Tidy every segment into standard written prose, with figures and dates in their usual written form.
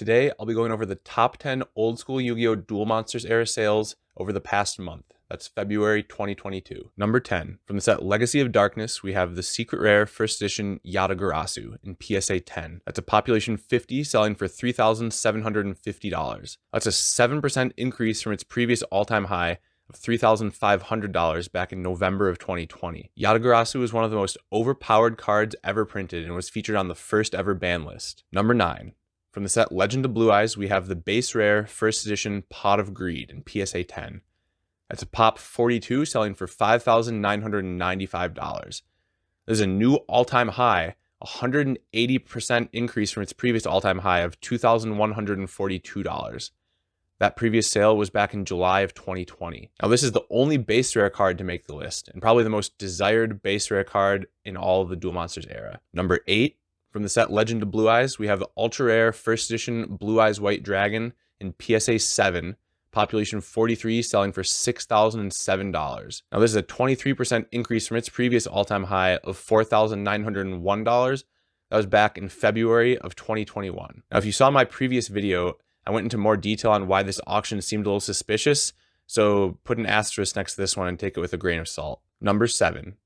Today, I'll be going over the top 10 old school Yu-Gi-Oh! Duel Monsters era sales over the past month. That's February 2022. Number 10. From the set Legacy of Darkness, we have the Secret Rare First Edition Yatagarasu in PSA 10. That's a population 50 selling for $3,750. That's a 7% increase from its previous all-time high of $3,500 back in November of 2020. Yatagarasu is one of the most overpowered cards ever printed and was featured on the first ever ban list. Number 9. From the set Legend of Blue Eyes, we have the base rare First Edition Pot of Greed in PSA 10. That's a pop 42 selling for $5,995. This is a new all-time high, 180% increase from its previous all-time high of $2,142. That previous sale was back in July of 2020. Now, this is the only base rare card to make the list, and probably the most desired base rare card in all of the Duel Monsters era. Number 8, from the set Legend of Blue Eyes, we have the ultra rare First Edition Blue Eyes White Dragon in PSA 7, population 43, selling for $6,007. Now, this is a 23% increase from its previous all-time high of $4,901. That was back in February of 2021. Now, if you saw my previous video, I went into more detail on why this auction seemed a little suspicious, so put an asterisk next to this one and take it with a grain of salt. Number 7.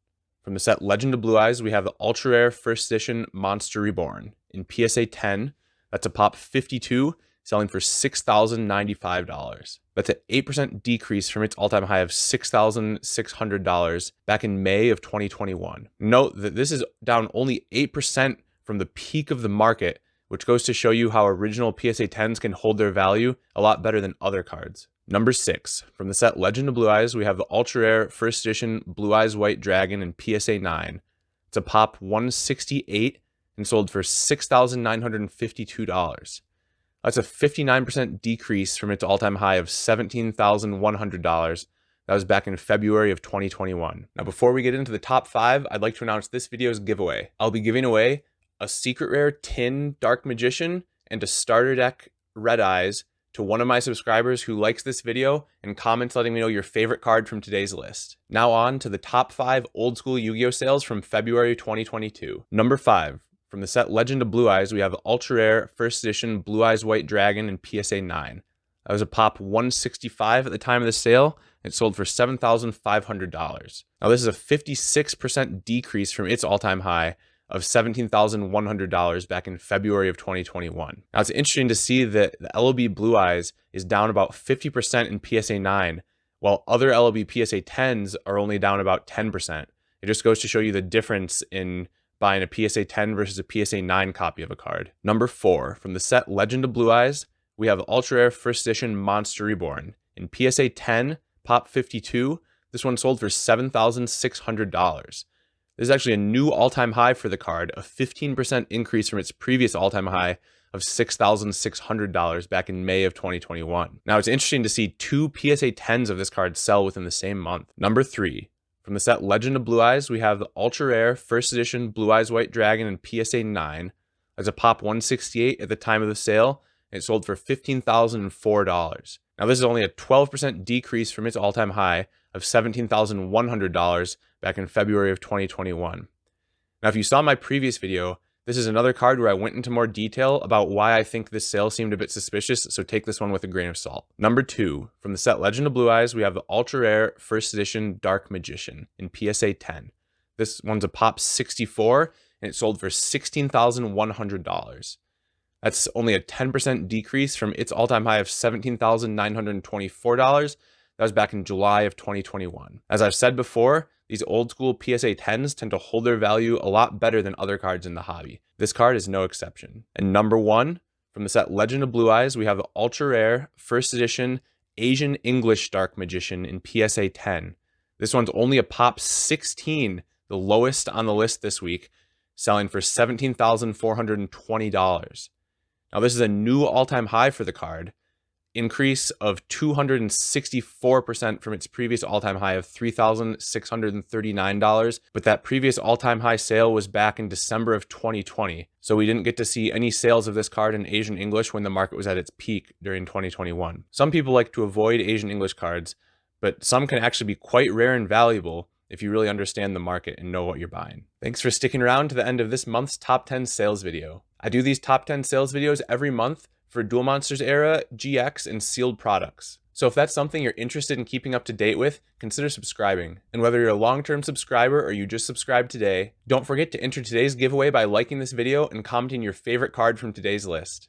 From the set Legend of Blue Eyes, we have the ultra rare First Edition Monster Reborn in PSA 10. That's a pop 52, selling for $6,095. That's an 8% decrease from its all-time high of $6,600 back in May of 2021. Note that this is down only 8% from the peak of the market, which goes to show you how original PSA 10s can hold their value a lot better than other cards. Number 6. From the set Legend of Blue Eyes, we have the ultra rare First Edition Blue Eyes White Dragon in PSA 9. It's a pop 168 and sold for $6,952. That's a 59% decrease from its all-time high of $17,100. That was back in February of 2021. Now, before we get into the top 5, I'd like to announce this video's giveaway. I'll be giving away a secret rare tin Dark Magician and a starter deck Red Eyes to one of my subscribers who likes this video and comments letting me know your favorite card from today's list. Now on to the top 5 old school Yu-Gi-Oh sales from February 2022. Number 5. From the set Legend of Blue Eyes, we have the ultra rare First Edition Blue Eyes White Dragon in PSA 9. That was a pop 165 at the time of the sale. It sold for $7,500. Now, this is a 56% decrease from its all-time high of $17,100 back in February of 2021. Now, it's interesting to see that the LOB Blue Eyes is down about 50% in PSA 9, while other LOB PSA 10s are only down about 10%. It just goes to show you the difference in buying a PSA 10 versus a PSA 9 copy of a card. Number 4. From the set Legend of Blue Eyes, we have the ultra rare First Edition Monster Reborn. In PSA 10, pop 52, this one sold for $7,600. This is actually a new all-time high for the card, a 15% increase from its previous all-time high of $6,600 back in May of 2021. Now, it's interesting to see 2 PSA 10s of this card sell within the same month. Number 3. From the set Legend of Blue Eyes, we have the ultra rare First Edition Blue Eyes White Dragon in PSA 9. As a pop 168 at the time of the sale, and it sold for $15,004. Now, this is only a 12% decrease from its all-time high of $17,100 back in February of 2021. Now, if you saw my previous video, this is another card where I went into more detail about why I think this sale seemed a bit suspicious, so take this one with a grain of salt. Number 2. From the set Legend of Blue Eyes, we have the ultra rare First Edition Dark Magician in PSA 10. This one's a pop 64, and it sold for $16,100. That's only a 10% decrease from its all-time high of $17,924. That was back in July of 2021. As I've said before, these old school PSA 10s tend to hold their value a lot better than other cards in the hobby. This card is no exception. And number 1, from the set Legend of Blue Eyes, we have the ultra rare First Edition Asian English Dark Magician in PSA 10. This one's only a pop 16, the lowest on the list this week, selling for $17,420. Now, this is a new all-time high for the card, increase of 264% from its previous all-time high of $3,639, but that previous all-time high sale was back in December of 2020, so we didn't get to see any sales of this card in Asian English when the market was at its peak during 2021. Some people like to avoid Asian English cards, but some can actually be quite rare and valuable if you really understand the market and know what you're buying. Thanks for sticking around to the end of this month's top 10 sales video. I do these top 10 sales videos every month for Duel Monsters era, GX, and sealed products. So if that's something you're interested in keeping up to date with, consider subscribing. And whether you're a long-term subscriber or you just subscribed today, don't forget to enter today's giveaway by liking this video and commenting your favorite card from today's list.